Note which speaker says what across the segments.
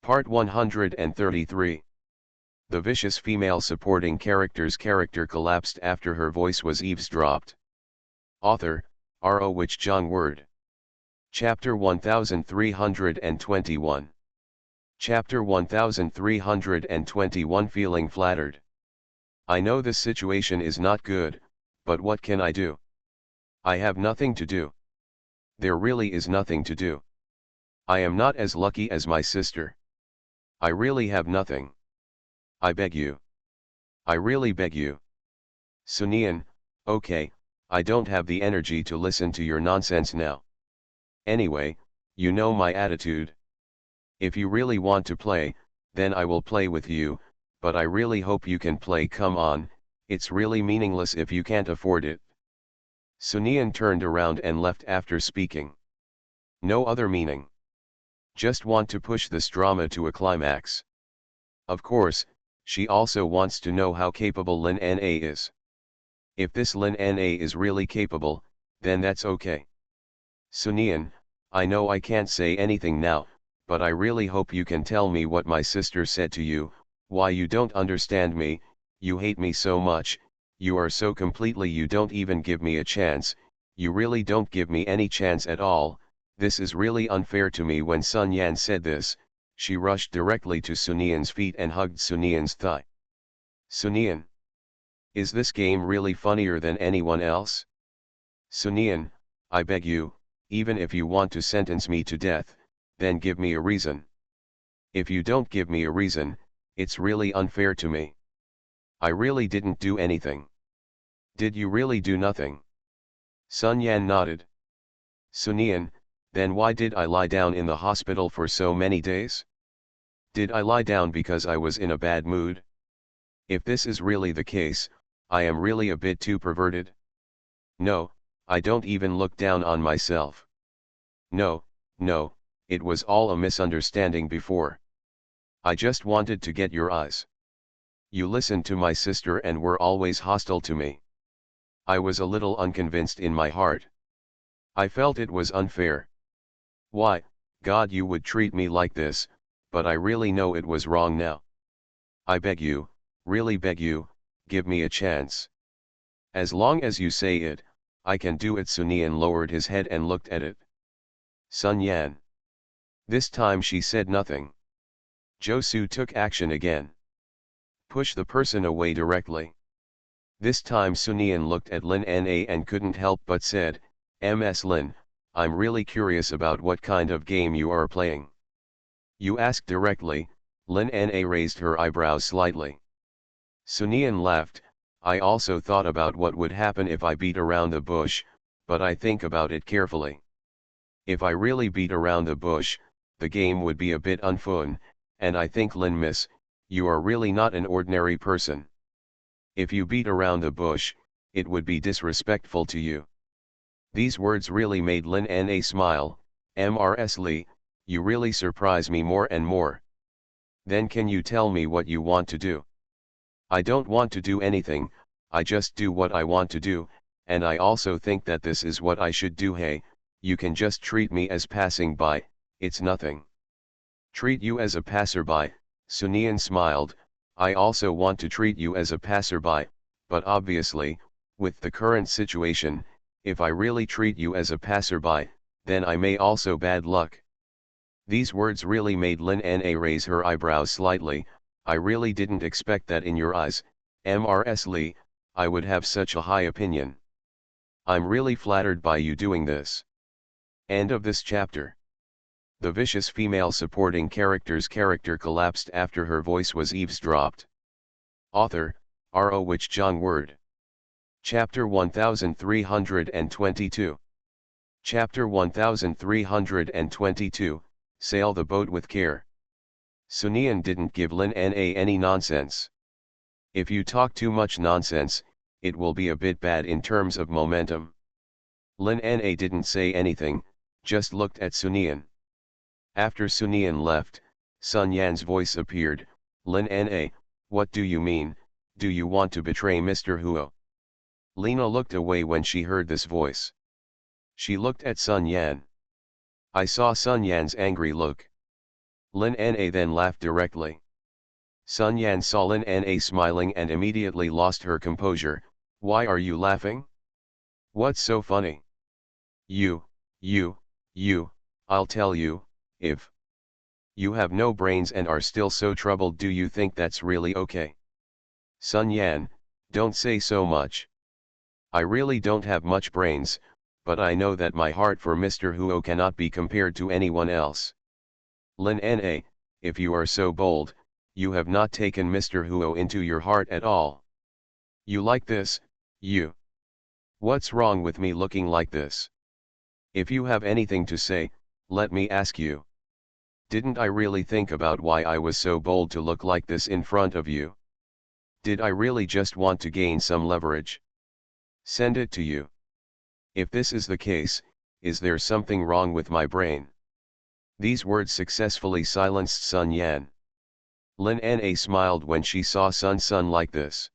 Speaker 1: Part 133. The vicious female supporting character's character collapsed after her voice was eavesdropped. Author, R.O. Wich Jong Word. Chapter 1321. Chapter 1321. Feeling flattered. I know this situation is not good, but what can I do? I have nothing to do. There really is nothing to do. I am not as lucky as my sister. I really have nothing. I beg you. I really beg you. Sunian, okay, I don't have the energy to listen to your nonsense now. Anyway, you know my attitude. If you really want to play, then I will play with you, but I really hope you can play. Come on, it's really meaningless if you can't afford it. Sunian turned around and left after speaking. No other meaning. Just want to push this drama to a climax. Of course, she also wants to know how capable Lin Na is. If this Lin Na is really capable, then that's okay. Sunian, I know I can't say anything now, but I really hope you can tell me what my sister said to you, why you don't understand me, you hate me so much, you are so completely, you don't even give me a chance, you really don't give me any chance at all. This is really unfair to me. When Sun Yan said this, she rushed directly to Sunian's feet and hugged Sunian's thigh. Sunian, is this game really funnier than anyone else? Sunian, I beg you, even if you want to sentence me to death, then give me a reason. If you don't give me a reason, it's really unfair to me. I really didn't do anything. Did you really do nothing? Sun Yan nodded. Sunian, then why did I lie down in the hospital for so many days? Did I lie down because I was in a bad mood? If this is really the case, I am really a bit too perverted. No, I don't even look down on myself. No, it was all a misunderstanding before. I just wanted to get your eyes. You listened to my sister and were always hostile to me. I was a little unconvinced in my heart. I felt it was unfair. Why, God, you would treat me like this, but I really know it was wrong now. I beg you, really beg you, give me a chance. As long as you say it, I can do it. Sunian lowered his head and looked at it. Sun Yan. This time she said nothing. Josu took action again. Push the person away directly. This time Sunian looked at Lin Na and couldn't help but said, Ms. Lin, I'm really curious about what kind of game you are playing. You ask directly. Lin Na raised her eyebrows slightly. Sunian laughed. I also thought about what would happen if I beat around the bush, but I think about it carefully. If I really beat around the bush, the game would be a bit unfun, and I think Lin Miss, you are really not an ordinary person. If you beat around the bush, it would be disrespectful to you. These words really made Lin Na smile. Mrs. Lee, you really surprise me more and more. Then can you tell me what you want to do? I don't want to do anything, I just do what I want to do, and I also think that this is what I should do. Hey, you can just treat me as passing by, it's nothing. Treat you as a passerby, Sunian smiled. I also want to treat you as a passerby, but obviously, with the current situation, if I really treat you as a passerby, then I may also bad luck. These words really made Lin Na raise her eyebrows slightly. I really didn't expect that in your eyes, Mrs. Lee, I would have such a high opinion. I'm really flattered by you doing this. End of this chapter. The vicious female supporting character's character collapsed after her voice was eavesdropped. Author, R.O. Wich Jong Word. Chapter 1322. Chapter 1322, Sail the boat with care. Sunian didn't give Lin Na any nonsense. If you talk too much nonsense, it will be a bit bad in terms of momentum. Lin Na didn't say anything, just looked at Sunian. After Sunian left, Sun Yan's voice appeared. Lin Na, what do you mean, do you want to betray Mr. Huo? Lena looked away when she heard this voice. She looked at Sun Yan. I saw Sun Yan's angry look. Lin Na then laughed directly. Sun Yan saw Lin Na smiling and immediately lost her composure. Why are you laughing? What's so funny? You, you, I'll tell you, if you have no brains and are still so troubled, do you think that's really okay? Sun Yan, don't say so much. I really don't have much brains, but I know that my heart for Mr. Huo cannot be compared to anyone else. Lin Na, if you are so bold, you have not taken Mr. Huo into your heart at all. You like this, you? What's wrong with me looking like this? If you have anything to say, let me ask you. Didn't I really think about why I was so bold to look like this in front of you? Did I really just want to gain some leverage? Send it to you. If this is the case, is there something wrong with my brain? These words successfully silenced Sun Yan. Lin Na smiled when she saw Sun like this.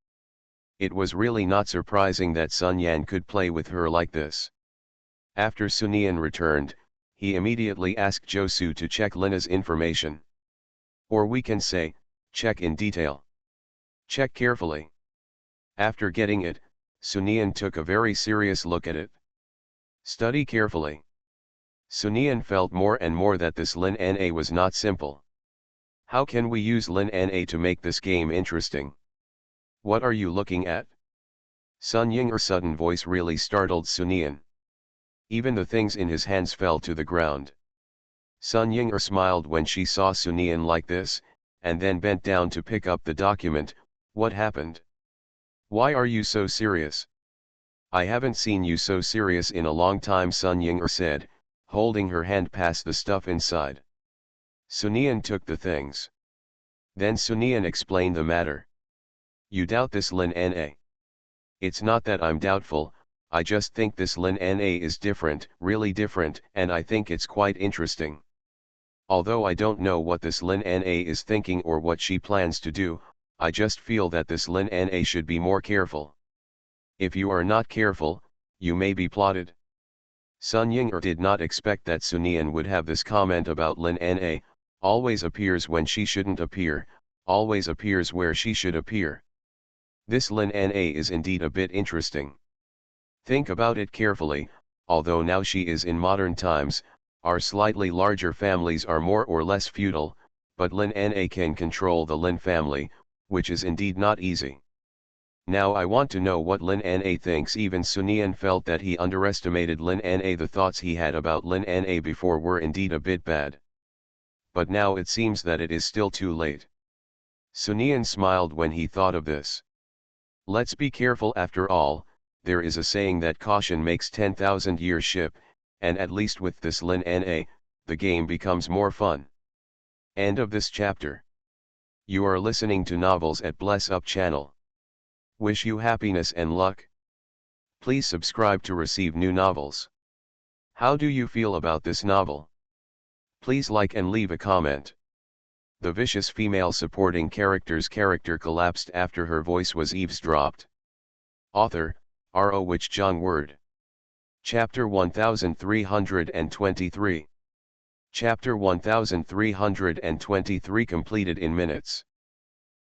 Speaker 1: It was really not surprising that Sun Yan could play with her like this. After Sun Yan returned, he immediately asked Josu to check Lina's information. Or we can say, check in detail. Check carefully. After getting it, Sun Yan took a very serious look at it. Study carefully. Sun Yan felt more and more that this Lin Na was not simple. How can we use Lin Na to make this game interesting? What are you looking at? Sun Ying's sudden voice really startled Sun Yan. Even the things in his hands fell to the ground. Sun Ying smiled when she saw Sun Yan like this, and then bent down to pick up the document. What happened? Why are you so serious? I haven't seen you so serious in a long time, Sun Ying said, holding her hand past the stuff inside. Sun Yan took the things. Then Sun Yan explained the matter. You doubt this Lin Na? It's not that I'm doubtful, I just think this Lin Na is different, really different, and I think it's quite interesting. Although I don't know what this Lin Na is thinking or what she plans to do, I just feel that this Lin Na should be more careful. If you are not careful, you may be plotted. Sun Ying did not expect that Sun Yan would have this comment about Lin Na. Always appears when she shouldn't appear, always appears where she should appear. This Lin Na is indeed a bit interesting. Think about it carefully, although now she is in modern times, our slightly larger families are more or less feudal, but Lin Na can control the Lin family, which is indeed not easy. Now I want to know what Lin Na thinks. Even Sun Yan felt that he underestimated Lin Na. The thoughts he had about Lin Na before were indeed a bit bad. But now it seems that it is still too late. Sun Yan smiled when he thought of this. Let's be careful after all, there is a saying that caution makes 10,000-year ship, and at least with this Lin Na, the game becomes more fun. End of this chapter. You are listening to Novels at Bless Up channel. Wish you happiness and luck. Please subscribe to receive new novels. How do you feel about this novel? Please like and leave a comment. The vicious female supporting character's character collapsed after her voice was eavesdropped. Author, R.O. Wich Jung Word. Chapter 1323. Chapter 1323 completed in minutes.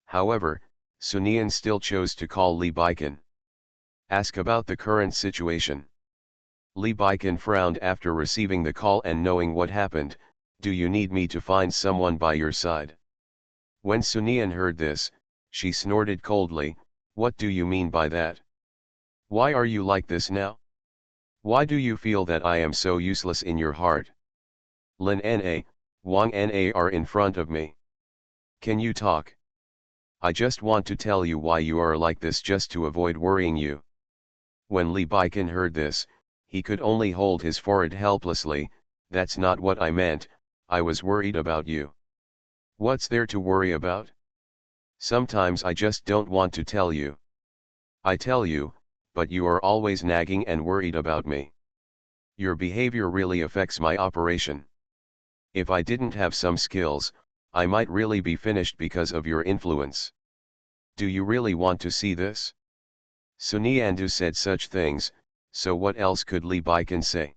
Speaker 1: However, Sun Yan still chose to call Li Baikan. Ask about the current situation. Li Baikan frowned after receiving the call and knowing what happened. Do you need me to find someone by your side? When Sun Yan heard this, she snorted coldly. What do you mean by that? Why are you like this now? Why do you feel that I am so useless in your heart? Lin Na, Wang Na are in front of me. Can you talk? I just want to tell you why you are like this just to avoid worrying you. When Li Baikan heard this, he could only hold his forehead helplessly. That's not what I meant, I was worried about you. What's there to worry about? Sometimes I just don't want to tell you. I tell you, but you are always nagging and worried about me. Your behavior really affects my operation. If I didn't have some skills, I might really be finished because of your influence. Do you really want to see this? Sun Yan said such things, so what else could Li Baikan say?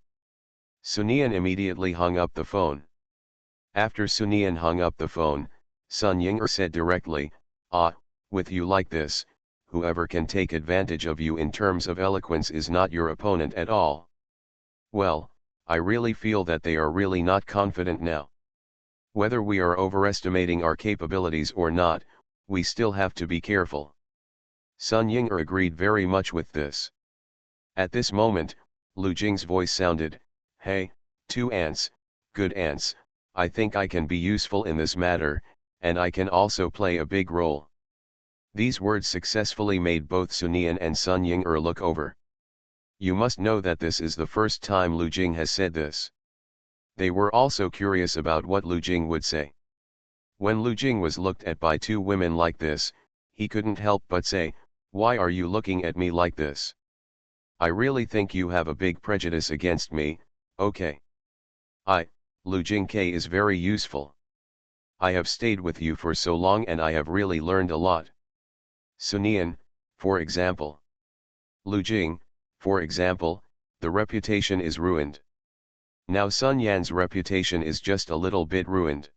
Speaker 1: Sun Yan immediately hung up the phone. After Sunian hung up the phone, Sun Ying'er said directly, "Ah, with you like this, whoever can take advantage of you in terms of eloquence is not your opponent at all." Well, I really feel that they are really not confident now. Whether we are overestimating our capabilities or not, we still have to be careful. Sun Ying'er agreed very much with this. At this moment, Lu Jing's voice sounded, "Hey, two ants, good ants, I think I can be useful in this matter, and I can also play a big role." These words successfully made both Sunian and Sun Ying'er look over. You must know that this is the first time Lu Jing has said this. They were also curious about what Lu Jing would say. When Lu Jing was looked at by two women like this, he couldn't help but say, "Why are you looking at me like this? I really think you have a big prejudice against me, okay? Lu Jing K is very useful. I have stayed with you for so long and I have really learned a lot." Sunian, for example. Lu Jing, for example, the reputation is ruined. Now Sun Yan's reputation is just a little bit ruined.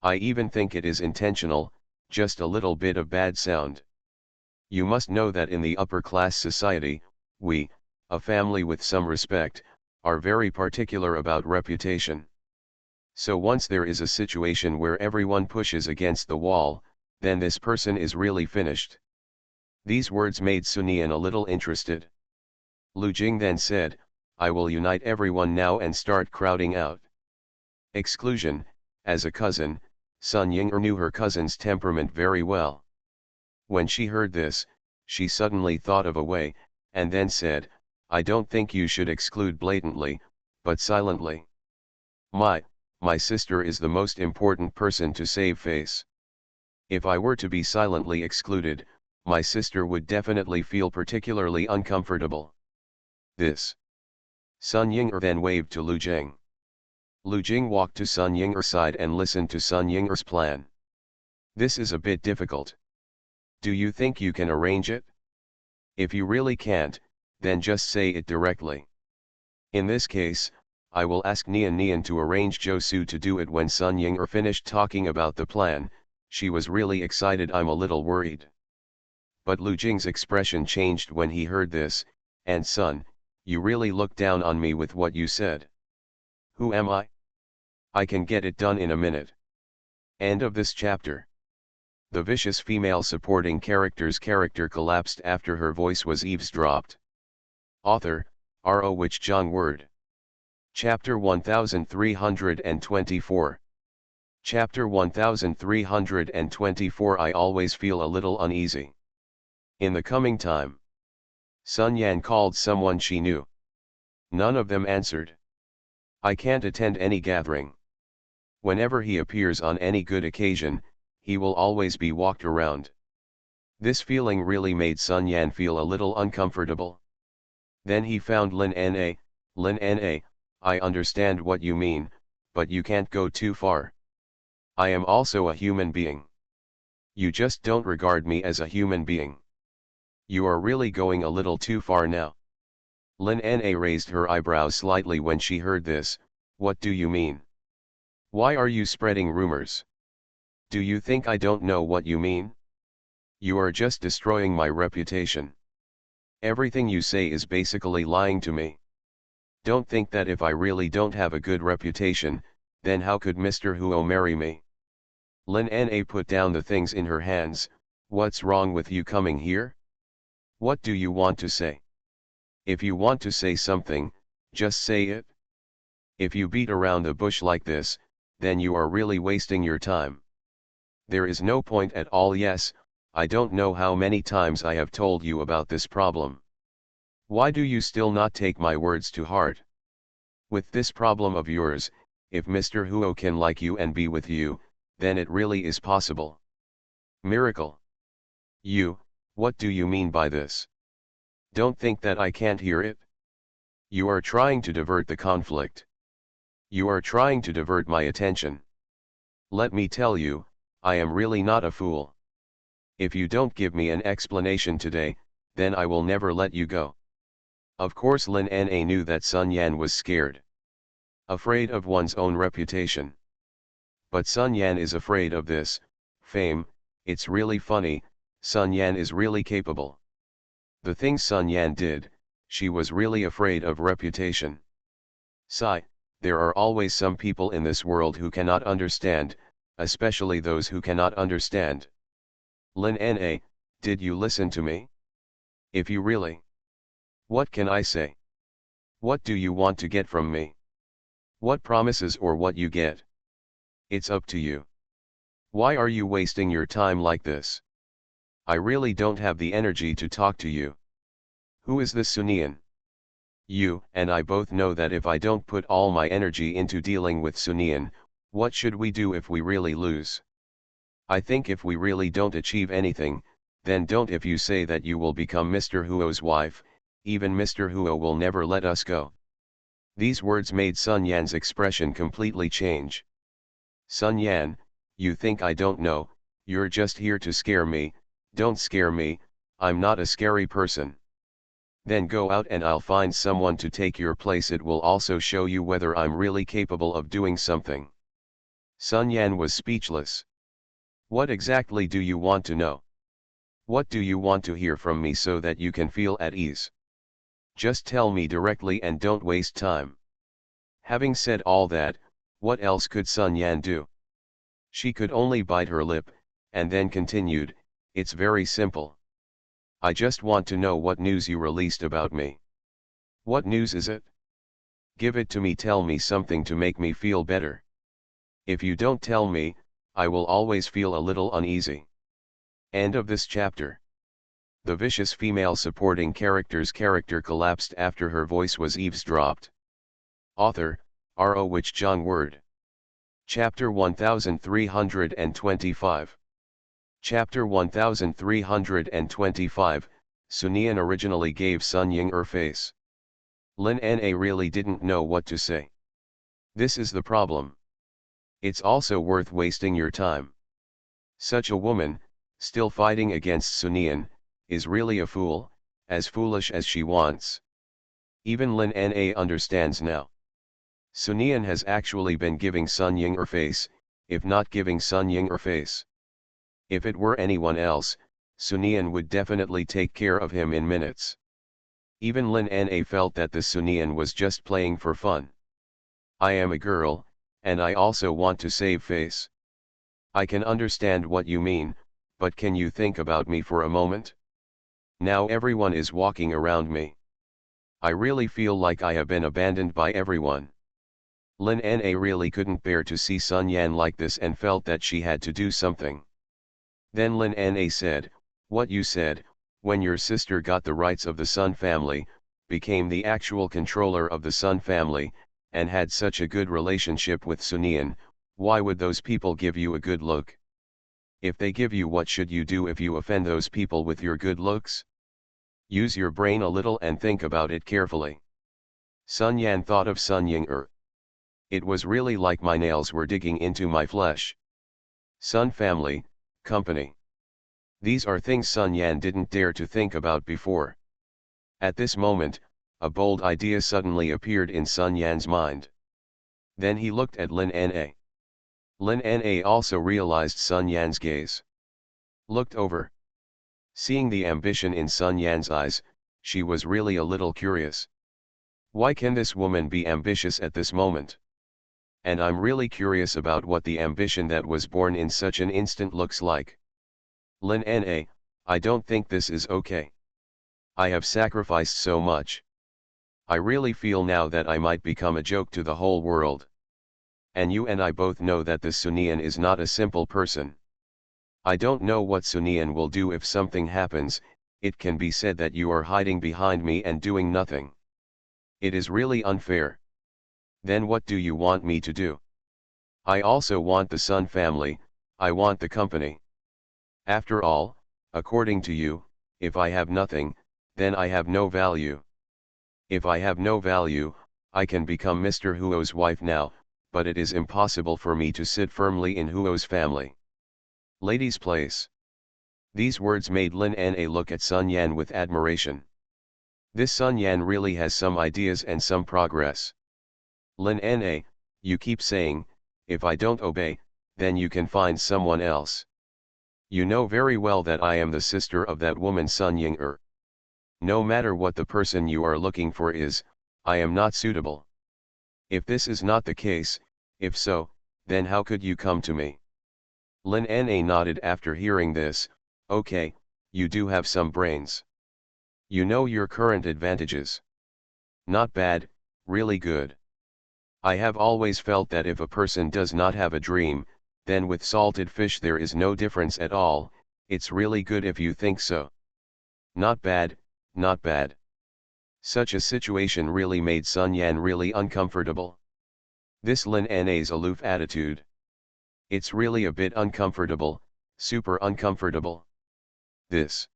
Speaker 1: I even think it is intentional, just a little bit of bad sound. You must know that in the upper class society, we, a family with some respect, are very particular about reputation. So once there is a situation where everyone pushes against the wall, then this person is really finished. These words made Sunian a little interested. Lu Jing then said, "I will unite everyone now and start crowding out." Exclusion. As a cousin, Sun Ying'er knew her cousin's temperament very well. When she heard this, she suddenly thought of a way, and then said, "I don't think you should exclude blatantly, but silently. My sister is the most important person to save face. If I were to be silently excluded, my sister would definitely feel particularly uncomfortable." This. Sun Ying'er then waved to Lu Jing. Lu Jing walked to Sun Ying'er's side and listened to Sun Ying'er's plan. "This is a bit difficult. Do you think you can arrange it? If you really can't, then just say it directly. In this case, I will ask Nian to arrange Josu to do it." When Sun Ying'er finished talking about the plan, she was really excited. "I'm a little worried." But Lu Jing's expression changed when he heard this, "And Sun, you really look down on me with what you said. Who am I? I can get it done in a minute." End of this chapter. The vicious female supporting character's character collapsed after her voice was eavesdropped. Author, R.O. Wich Jong Word. Chapter 1324. Chapter 1324. I always feel a little uneasy. In the coming time. Sun Yan called someone she knew. None of them answered. "I can't attend any gathering. Whenever he appears on any good occasion, he will always be walked around." This feeling really made Sun Yan feel a little uncomfortable. Then he found Lin Na. "Lin Na, I understand what you mean, but you can't go too far. I am also a human being. You just don't regard me as a human being. You are really going a little too far now." Lin Na raised her eyebrows slightly when she heard this. "What do you mean? Why are you spreading rumors? Do you think I don't know what you mean? You are just destroying my reputation. Everything you say is basically lying to me. Don't think that if I really don't have a good reputation, then how could Mr. Huo marry me?" Lin Na put down the things in her hands. "What's wrong with you coming here? What do you want to say? If you want to say something, just say it. If you beat around the bush like this, then you are really wasting your time. There is no point at all. Yes, I don't know how many times I have told you about this problem. Why do you still not take my words to heart? With this problem of yours, if Mr. Huo can like you and be with you, then it really is possible. Miracle. What do you mean by this? Don't think that I can't hear it. You are trying to divert the conflict. You are trying to divert my attention. Let me tell you, I am really not a fool. If you don't give me an explanation today, then I will never let you go." Of course Lin Na knew that Sun Yan was scared. Afraid of one's own reputation. But Sun Yan is afraid of this fame. It's really funny, Sun Yan is really capable. The things Sun Yan did, she was really afraid of reputation. Sigh, there are always some people in this world who cannot understand, especially those who cannot understand. Lin Na, did you listen to me? If you really. What can I say? What do you want to get from me? What promises or what you get? It's up to you. Why are you wasting your time like this? I really don't have the energy to talk to you. Who is this Sunian? You and I both know that if I don't put all my energy into dealing with Sunian, what should we do if we really lose? I think if we really don't achieve anything, then don't. If you say that you will become Mr. Huo's wife, even Mr. Huo will never let us go. These words made Sun Yan's expression completely change. Sun Yan, you think I don't know, you're just here to scare me. Don't scare me, I'm not a scary person. Then go out and I'll find someone to take your place. It will also show you whether I'm really capable of doing something. Sun Yan was speechless. What exactly do you want to know? What do you want to hear from me so that you can feel at ease? Just tell me directly and don't waste time. Having said all that, what else could Sun Yan do? She could only bite her lip, and then continued, it's very simple. I just want to know what news you released about me. What news is it? Give it to me. Tell me something to make me feel better. If you don't tell me, I will always feel a little uneasy. End of this chapter. The vicious female supporting character's character collapsed after her voice was eavesdropped. Author, R.O. Wich Jong Word. Chapter 1325. Chapter 1325, Sunian originally gave Sun Ying her face. Lin Na really didn't know what to say. This is the problem. It's also worth wasting your time. Such a woman, still fighting against Sunian, is really a fool, as foolish as she wants. Even Lin Na understands now. Sunian has actually been giving Sun Ying her face, if not giving Sun Ying her face. If it were anyone else, Sunian would definitely take care of him in minutes. Even Lin Na felt that the Sunian was just playing for fun. I am a girl, and I also want to save face. I can understand what you mean, but can you think about me for a moment? Now everyone is walking around me. I really feel like I have been abandoned by everyone. Lin Na really couldn't bear to see Sun Yan like this and felt that she had to do something. Then Lin Na said, what you said, when your sister got the rights of the Sun family, became the actual controller of the Sun family, and had such a good relationship with Sunian, why would those people give you a good look? If they give you, what should you do if you offend those people with your good looks? Use your brain a little and think about it carefully. Sun Yan thought of Sun Ying. It was really like my nails were digging into my flesh. Sun family, company. These are things Sun Yan didn't dare to think about before. At this moment, a bold idea suddenly appeared in Sun Yan's mind. Then he looked at Lin Na. Lin Na also realized Sun Yan's gaze. Looked over. Seeing the ambition in Sun Yan's eyes, she was really a little curious. Why can this woman be ambitious at this moment? And I'm really curious about what the ambition that was born in such an instant looks like. Lin Na, I don't think this is okay. I have sacrificed so much. I really feel now that I might become a joke to the whole world. And you and I both know that this Sunian is not a simple person. I don't know what Sunian will do if something happens. It can be said that you are hiding behind me and doing nothing. It is really unfair. Then what do you want me to do? I also want the Sun family, I want the company. After all, according to you, if I have nothing, then I have no value. If I have no value, I can become Mr. Huo's wife now, but it is impossible for me to sit firmly in Huo's family. Lady's place. These words made Lin Na look at Sun Yan with admiration. This Sun Yan really has some ideas and some progress. Lin Na, you keep saying, if I don't obey, then you can find someone else. You know very well that I am the sister of that woman Sun Ying-er. No matter what the person you are looking for is, I am not suitable. If this is not the case, if so, then how could you come to me? Lin Na nodded after hearing this. Okay, you do have some brains. You know your current advantages. Not bad, really good. I have always felt that if a person does not have a dream, then with salted fish there is no difference at all. It's really good if you think so. Not bad, not bad. Such a situation really made Sun Yan really uncomfortable. This Lin Na's aloof attitude. It's really a bit uncomfortable, super uncomfortable. This.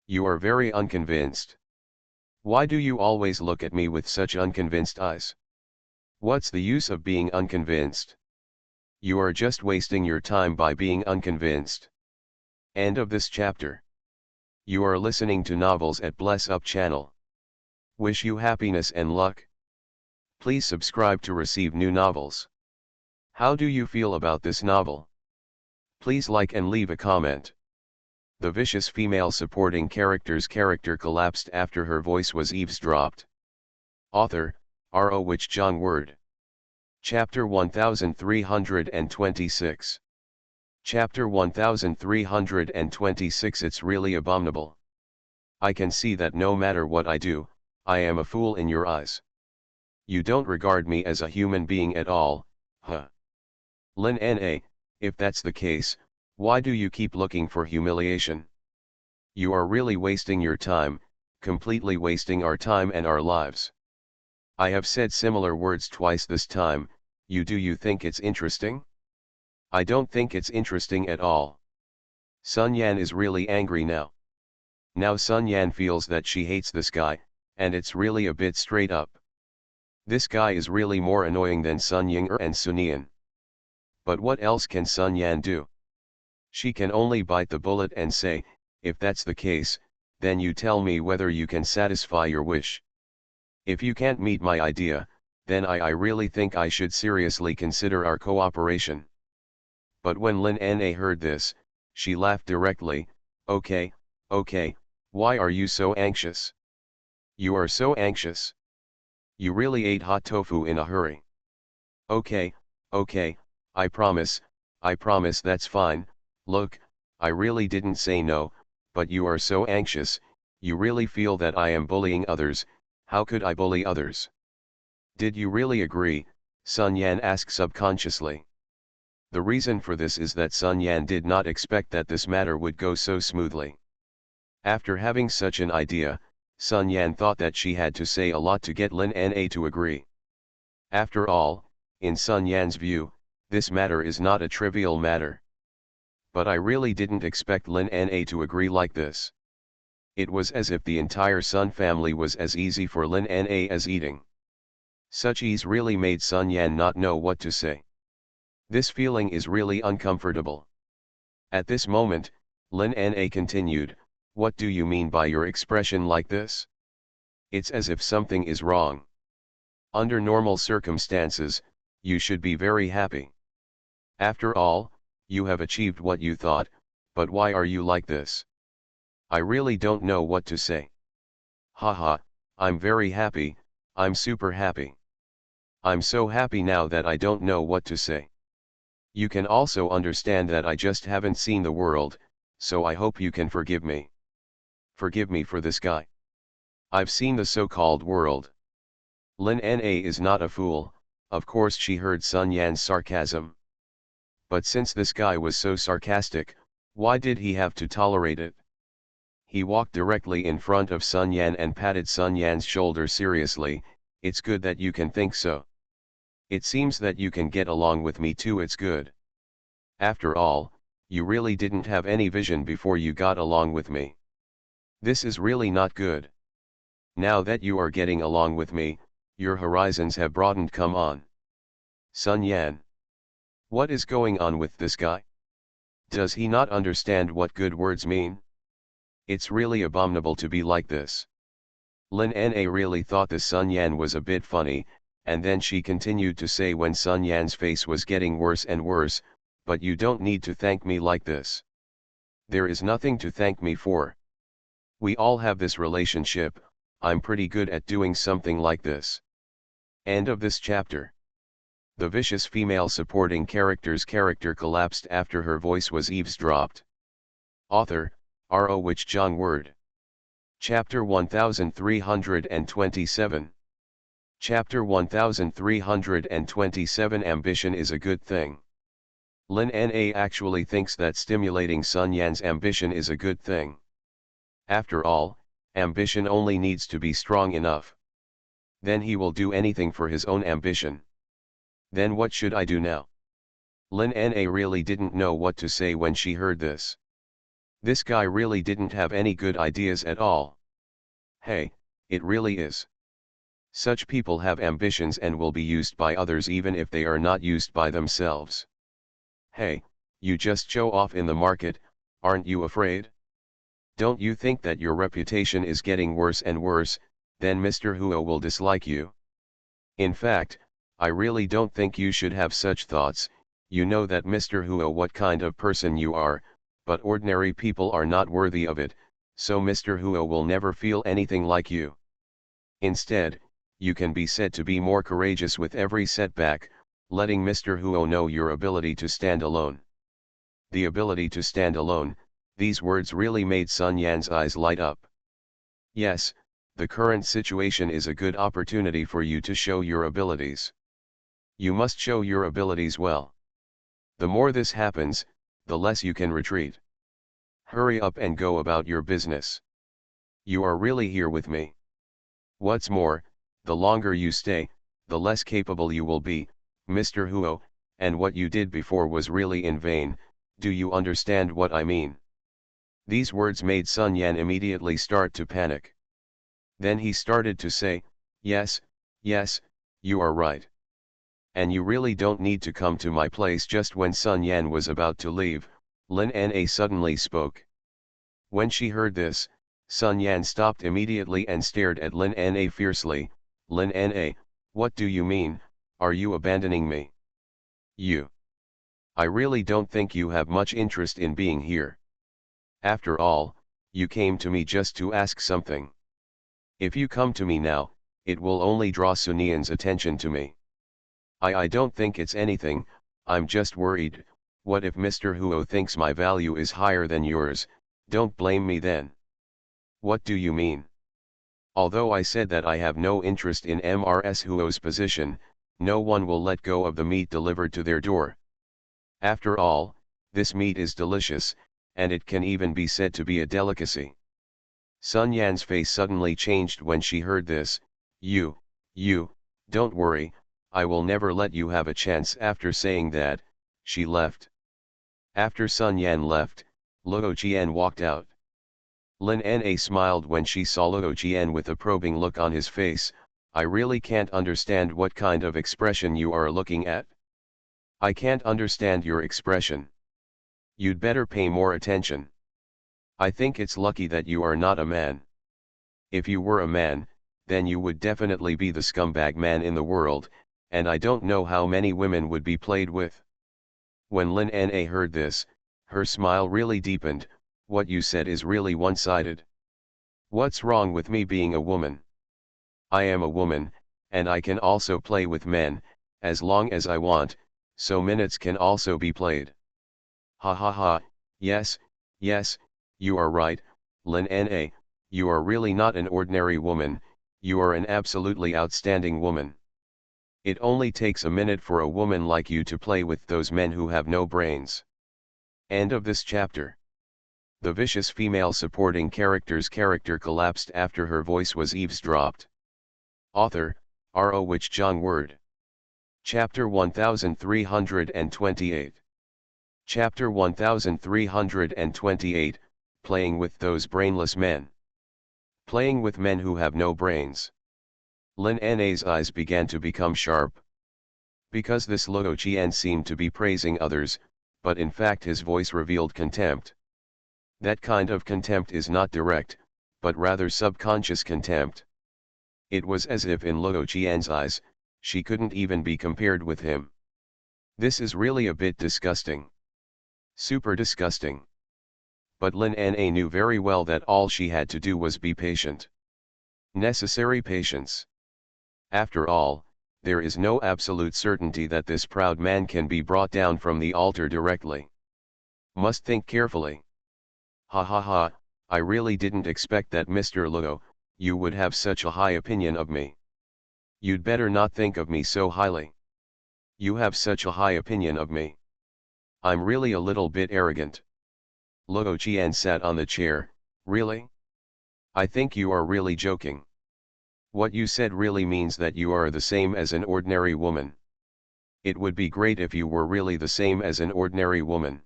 Speaker 1: You are very unconvinced. Why do you always look at me with such unconvinced eyes? What's the use of being unconvinced? You are just wasting your time by being unconvinced. End of this chapter. You are listening to Novels at Bless Up channel. Wish you happiness and luck. Please subscribe to receive new novels. How do you feel about this novel? Please like and leave a comment. The vicious female supporting character's character collapsed after her voice was eavesdropped. Author, R.O. Wich Jong Word. Chapter 1326. Chapter 1326. It's really abominable. I can see that no matter what I do, I am a fool in your eyes. You don't regard me as a human being at all, huh? Lin Na, if that's the case, why do you keep looking for humiliation? You are really wasting your time, completely wasting our time and our lives. I have said similar words twice this time. You think it's interesting? I don't think it's interesting at all. Sun Yan is really angry now. Now Sun Yan feels that she hates this guy, and it's really a bit straight up. This guy is really more annoying than Sun Ying-er and Sun Yan. But what else can Sun Yan do? She can only bite the bullet and say, if that's the case, then you tell me whether you can satisfy your wish. If you can't meet my idea, then I really think I should seriously consider our cooperation. But when Lin Na heard this, she laughed directly. Okay, why are you so anxious? You are so anxious. You really ate hot tofu in a hurry. Okay, I promise that's fine. Look, I really didn't say no, but you are so anxious, you really feel that I am bullying others. How could I bully others? Did you really agree? Sun Yan asked subconsciously. The reason for this is that Sun Yan did not expect that this matter would go so smoothly. After having such an idea, Sun Yan thought that she had to say a lot to get Lin Na to agree. After all, in Sun Yan's view, this matter is not a trivial matter. But I really didn't expect Lin Na to agree like this. It was as if the entire Sun family was as easy for Lin Na as eating. Such ease really made Sun Yan not know what to say. This feeling is really uncomfortable. At this moment, Lin Na continued, what do you mean by your expression like this? It's as if something is wrong. Under normal circumstances, you should be very happy. After all, you have achieved what you thought, but why are you like this? I really don't know what to say. Haha, I'm very happy, I'm super happy. I'm so happy now that I don't know what to say. You can also understand that I just haven't seen the world, so I hope you can forgive me. Forgive me for this guy. I've seen the so-called world. Lin Na is not a fool, of course she heard Sun Yan's sarcasm. But since this guy was so sarcastic, why did he have to tolerate it? He walked directly in front of Sun Yan and patted Sun Yan's shoulder seriously. It's good that you can think so. It seems that you can get along with me too, it's good. After all, you really didn't have any vision before you got along with me. This is really not good. Now that you are getting along with me, your horizons have broadened, come on. Sun Yan. What is going on with this guy? Does he not understand what good words mean? It's really abominable to be like this. Lin Na really thought the Sun Yan was a bit funny, and then she continued to say when Sun Yan's face was getting worse and worse, but you don't need to thank me like this. There is nothing to thank me for. We all have this relationship, I'm pretty good at doing something like this. End of this chapter. The vicious female supporting character's character collapsed after her voice was eavesdropped. Author, R.O. Wich Jong Word. Chapter 1327. Chapter 1327 Ambition is a good thing. Lin Na actually thinks that stimulating Sun Yan's ambition is a good thing. After all, ambition only needs to be strong enough. Then he will do anything for his own ambition. Then what should I do now? Lin Na really didn't know what to say when she heard this. This guy really didn't have any good ideas at all. Hey, it really is. Such people have ambitions and will be used by others even if they are not used by themselves. Hey, you just show off in the market, aren't you afraid? Don't you think that your reputation is getting worse and worse, then Mr. Huo will dislike you? In fact, I really don't think you should have such thoughts. You know that Mr. Huo what kind of person you are, but ordinary people are not worthy of it, so Mr. Huo will never feel anything like you. Instead, you can be said to be more courageous with every setback, letting Mr. Huo know your ability to stand alone. The ability to stand alone, these words really made Sun Yan's eyes light up. Yes, the current situation is a good opportunity for you to show your abilities. You must show your abilities well. The more this happens, the less you can retreat. Hurry up and go about your business. You are really here with me. What's more, the longer you stay, the less capable you will be, Mr. Huo, and what you did before was really in vain. Do you understand what I mean? These words made Sun Yan immediately start to panic. Then he started to say, yes, you are right. And you really don't need to come to my place. Just when Sun Yan was about to leave, Lin Na suddenly spoke. When she heard this, Sun Yan stopped immediately and stared at Lin Na fiercely. Lin Na, what do you mean, are you abandoning me? I really don't think you have much interest in being here. After all, you came to me just to ask something. If you come to me now, it will only draw Sun Yan's attention to me. I don't think it's anything, I'm just worried. What if Mr. Huo thinks my value is higher than yours? Don't blame me then. What do you mean? Although I said that I have no interest in Mrs. Huo's position, no one will let go of the meat delivered to their door. After all, this meat is delicious, and it can even be said to be a delicacy. Sun Yan's face suddenly changed when she heard this. You, don't worry, I will never let you have a chance. After saying that, she left. After Sun Yan left, Luo Jian walked out. Lin Na smiled when she saw Luo Jian with a probing look on his face. I really can't understand what kind of expression you are looking at. I can't understand your expression. You'd better pay more attention. I think it's lucky that you are not a man. If you were a man, then you would definitely be the scumbag man in the world, and I don't know how many women would be played with. When Lin Na heard this, her smile really deepened. What you said is really one-sided. What's wrong with me being a woman? I am a woman, and I can also play with men, as long as I want, so minutes can also be played. Ha ha ha, yes, you are right, Lin Na, you are really not an ordinary woman, you are an absolutely outstanding woman. It only takes a minute for a woman like you to play with those men who have no brains. End of this chapter. The vicious female supporting character's character collapsed after her voice was eavesdropped. Author, R.O. Wich Jong Word. Chapter 1328. Chapter 1328, Playing with Those Brainless Men. Playing with men who have no brains. Lin Na's eyes began to become sharp. Because this Luo Jian seemed to be praising others, but in fact his voice revealed contempt. That kind of contempt is not direct, but rather subconscious contempt. It was as if in Luo Jian's eyes, she couldn't even be compared with him. This is really a bit disgusting. Super disgusting. But Lin Na knew very well that all she had to do was be patient. Necessary patience. After all, there is no absolute certainty that this proud man can be brought down from the altar directly. Must think carefully. Ha ha ha, I really didn't expect that, Mr. Luo, you would have such a high opinion of me. You'd better not think of me so highly. You have such a high opinion of me. I'm really a little bit arrogant. Luo Qian sat on the chair. Really? I think you are really joking. What you said really means that you are the same as an ordinary woman. It would be great if you were really the same as an ordinary woman.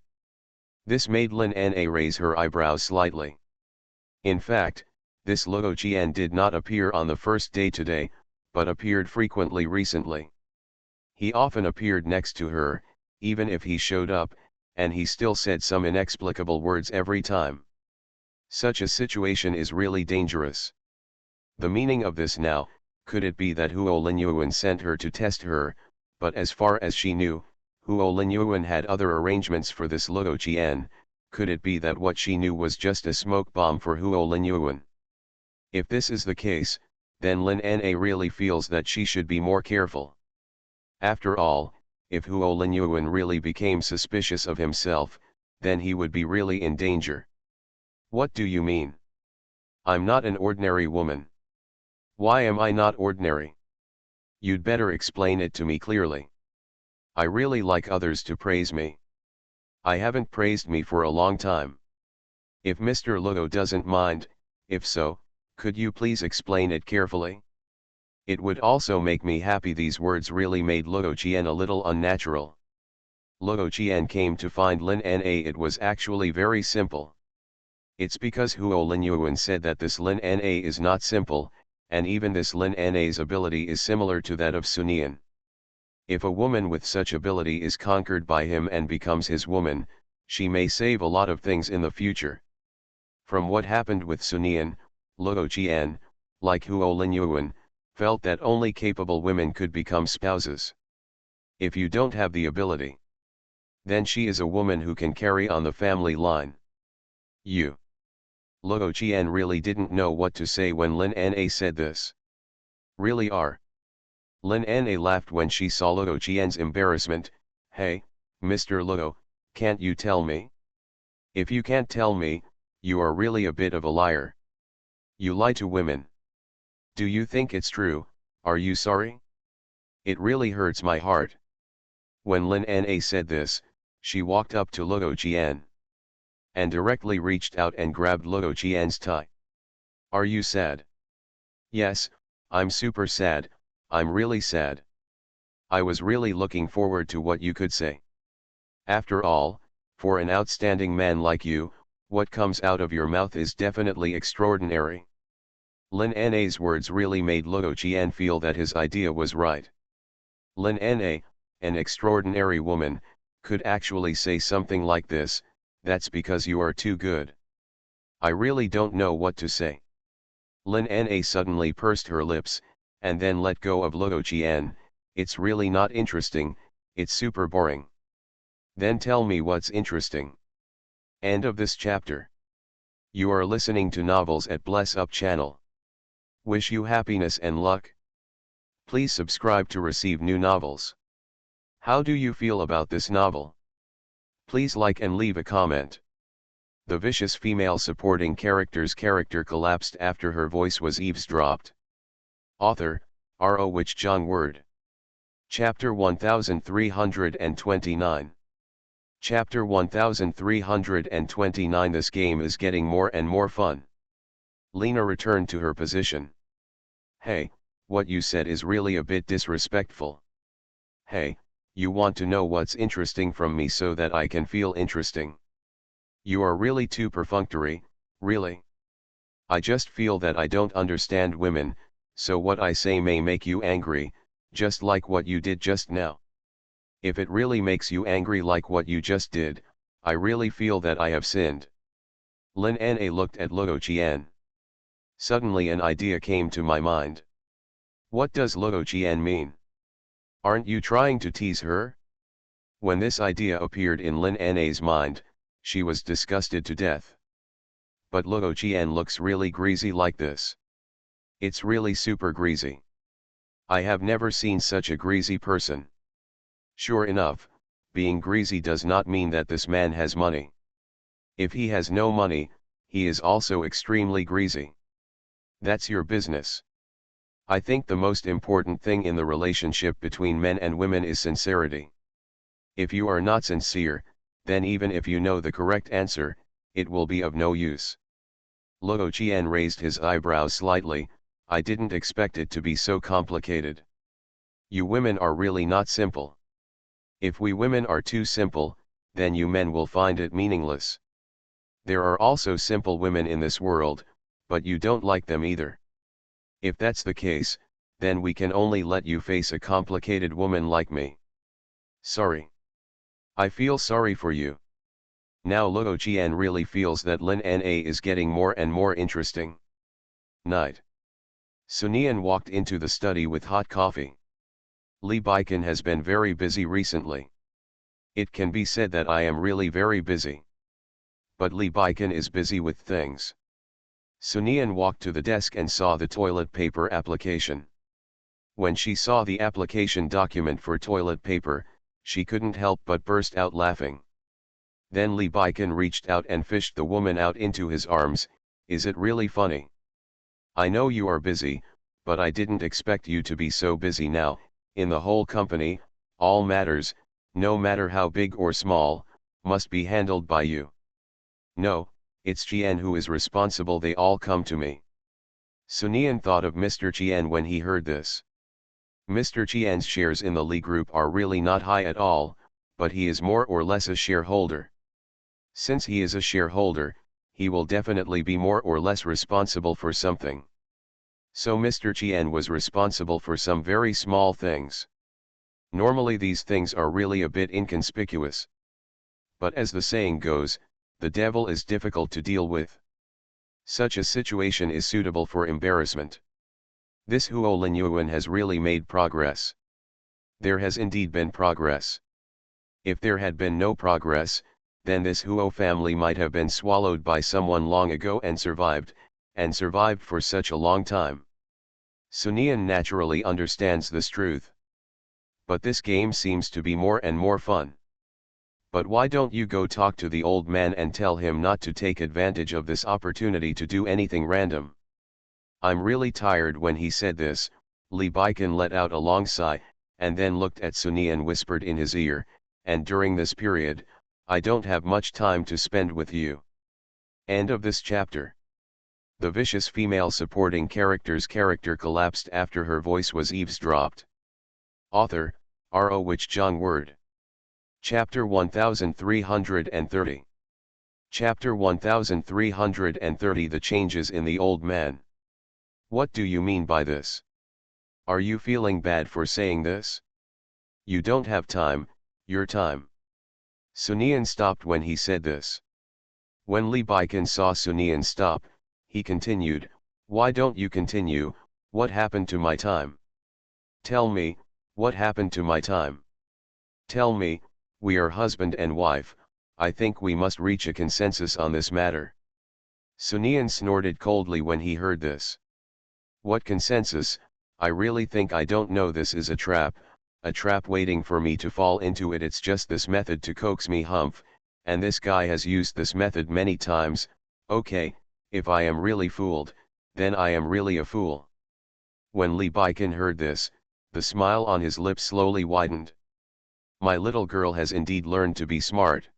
Speaker 1: This made Lin Na raise her eyebrows slightly. In fact, this Luo Qian did not appear on the first day today, but appeared frequently recently. He often appeared next to her, even if he showed up, and he still said some inexplicable words every time. Such a situation is really dangerous. The meaning of this now, could it be that Huo Linyuan sent her to test her, but as far as she knew, Huo Linyuan had other arrangements for this Luo Qian. Could it be that what she knew was just a smoke bomb for Huo Linyuan? If this is the case, then Lin Na really feels that she should be more careful. After all, if Huo Linyuan really became suspicious of himself, then he would be really in danger. What do you mean? I'm not an ordinary woman. Why am I not ordinary? You'd better explain it to me clearly. I really like others to praise me. I haven't praised me for a long time. If Mr. Luo doesn't mind, if so, could you please explain it carefully? It would also make me happy. These words really made Luo Qian a little unnatural. Luo Qian came to find Lin Na it was actually very simple. It's because Huo Linyuan said that this Lin Na is not simple, and even this Lin Na's ability is similar to that of Sunian. If a woman with such ability is conquered by him and becomes his woman, she may save a lot of things in the future. From what happened with Sunian, Luo Qian, like Huo Linyuan, felt that only capable women could become spouses. If you don't have the ability, then she is a woman who can carry on the family line. Luo Qian really didn't know what to say when Lin Na said this. Really are. Lin Na laughed when she saw Luo Qian's embarrassment. Hey, Mr. Luo, can't you tell me? If you can't tell me, you are really a bit of a liar. You lie to women. Do you think it's true? Are you sorry? It really hurts my heart. When Lin Na said this, she walked up to Luo Qian and directly reached out and grabbed Luo Qian's tie. Are you sad? Yes, I'm super sad. I'm really sad. I was really looking forward to what you could say. After all, for an outstanding man like you, what comes out of your mouth is definitely extraordinary. Lin Na's words really made Luo Qian feel that his idea was right. Lin Na, an extraordinary woman, could actually say something like this. That's because you are too good. I really don't know what to say. Lin Na suddenly pursed her lips, and then let go of Luo Qian. It's really not interesting, it's super boring. Then tell me what's interesting. End of this chapter. You are listening to Novels at Bless Up channel. Wish you happiness and luck. Please subscribe to receive new novels. How do you feel about this novel? Please like and leave a comment. The vicious female supporting character's character collapsed after her voice was eavesdropped. Author, R.O. Wich Jong Word. Chapter 1329. Chapter 1329. This game is getting more and more fun. Lena returned to her position. Hey, what you said is really a bit disrespectful. Hey, you want to know what's interesting from me so that I can feel interesting. You are really too perfunctory, really. I just feel that I don't understand women, so what I say may make you angry, just like what you did just now. If it really makes you angry like what you just did, I really feel that I have sinned. Lin Na looked at Luo Qian. Suddenly an idea came to my mind. What does Luo Qian mean? Aren't you trying to tease her? When this idea appeared in Lin Na's mind, she was disgusted to death. But Luo Qian looks really greasy like this. It's really super greasy. I have never seen such a greasy person. Sure enough, being greasy does not mean that this man has money. If he has no money, he is also extremely greasy. That's your business. I think the most important thing in the relationship between men and women is sincerity. If you are not sincere, then even if you know the correct answer, it will be of no use. Luo Qian raised his eyebrows slightly. I didn't expect it to be so complicated. You women are really not simple. If we women are too simple, then you men will find it meaningless. There are also simple women in this world, but you don't like them either. If that's the case, then we can only let you face a complicated woman like me. Sorry. I feel sorry for you. Now Luo Qian really feels that Lin Na is getting more and more interesting. Night. Sunian walked into the study with hot coffee. Li Baikan has been very busy recently. It can be said that I am really very busy. But Li Baikan is busy with things. Sunian walked to the desk and saw the toilet paper application. When she saw the application document for toilet paper, she couldn't help but burst out laughing. Then Li Baikan reached out and fished the woman out into his arms. Is it really funny? I know you are busy, but I didn't expect you to be so busy now. In the whole company, all matters, no matter how big or small, must be handled by you. No, it's Qian who is responsible. They all come to me. Sunian thought of Mr. Qian when he heard this. Mr. Qian's shares in the Li Group are really not high at all, but he is more or less a shareholder. Since he is a shareholder, he will definitely be more or less responsible for something. So Mr. Qian was responsible for some very small things. Normally these things are really a bit inconspicuous. But as the saying goes, the devil is difficult to deal with. Such a situation is suitable for embarrassment. This Huo Linyuan has really made progress. There has indeed been progress. If there had been no progress, then this Huo family might have been swallowed by someone long ago and survived for such a long time. Sunian naturally understands this truth. But this game seems to be more and more fun. But why don't you go talk to the old man and tell him not to take advantage of this opportunity to do anything random? I'm really tired. When he said this, Li Baikan let out a long sigh, and then looked at Suni and whispered in his ear, and during this period, I don't have much time to spend with you. End of this chapter. The vicious female supporting character's character collapsed after her voice was eavesdropped. Author, R.O. Wich Jong Word. Chapter 1330. Chapter 1330. The changes in the old man. What do you mean by this? Are you feeling bad for saying this? You don't have time, your time. Sunian stopped when he said this. When Li Baikan saw Sunian stop, he continued, why don't you continue? What happened to my time? Tell me, what happened to my time? Tell me, we are husband and wife, I think we must reach a consensus on this matter. Sunian snorted coldly when he heard this. What consensus? I really think I don't know. This is a trap waiting for me to fall into it. It's just this method to coax me, Humph, and this guy has used this method many times. Okay, if I am really fooled, then I am really a fool. When Li Baikan heard this, the smile on his lips slowly widened. My little girl has indeed learned to be smart.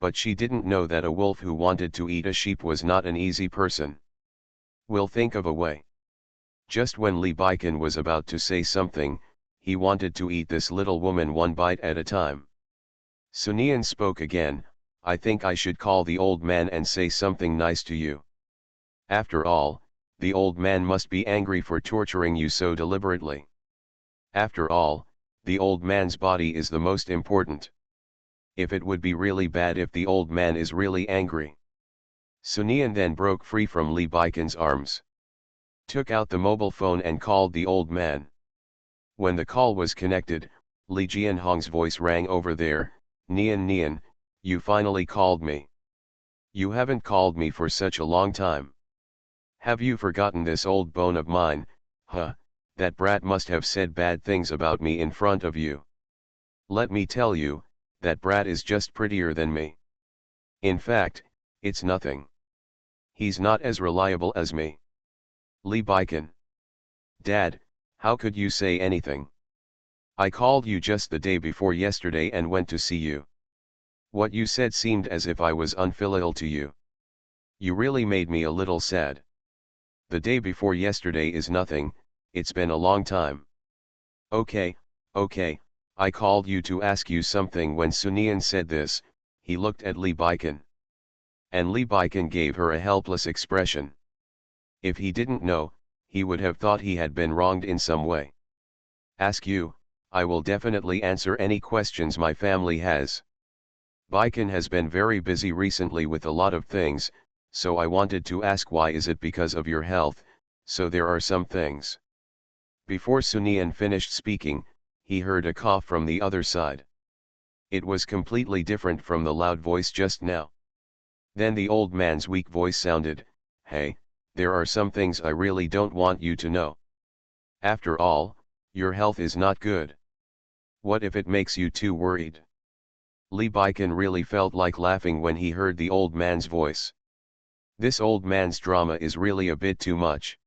Speaker 1: But she didn't know that a wolf who wanted to eat a sheep was not an easy person. We'll think of a way. Just when Li Baikan was about to say something, he wanted to eat this little woman one bite at a time. Sunian spoke again, I think I should call the old man and say something nice to you. After all, the old man must be angry for torturing you so deliberately. After all, the old man's body is the most important. If it would be really bad if the old man is really angry. Sunian then broke free from Li Baikan's arms. Took out the mobile phone and called the old man. When the call was connected, Li Jianhong's voice rang over there. Nian Nian, you finally called me. You haven't called me for such a long time. Have you forgotten this old bone of mine? Huh, that brat must have said bad things about me in front of you. Let me tell you, that brat is just prettier than me. In fact, it's nothing. He's not as reliable as me. Li Baikan. Dad, how could you say anything? I called you just the day before yesterday and went to see you. What you said seemed as if I was unfilial to you. You really made me a little sad. The day before yesterday is nothing, it's been a long time. Okay, I called you to ask you something. When Sunian said this, he looked at Li Baikan. And Li Baikan gave her a helpless expression. If he didn't know, he would have thought he had been wronged in some way. Ask you, I will definitely answer any questions my family has. Baikan has been very busy recently with a lot of things, so I wanted to ask, why is it because of your health? So there are some things. Before Sunian finished speaking, he heard a cough from the other side. It was completely different from the loud voice just now. Then the old man's weak voice sounded, hey, there are some things I really don't want you to know. After all, your health is not good. What if it makes you too worried? Li Baikan really felt like laughing when he heard the old man's voice. This old man's drama is really a bit too much.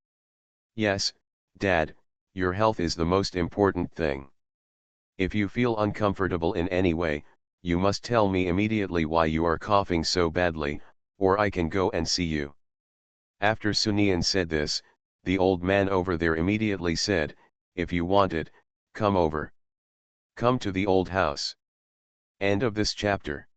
Speaker 1: Yes, Dad, your health is the most important thing. If you feel uncomfortable in any way, you must tell me immediately why you are coughing so badly, or I can go and see you. After Sunian said this, the old man over there immediately said, if you want it, come over. Come to the old house. End of this chapter.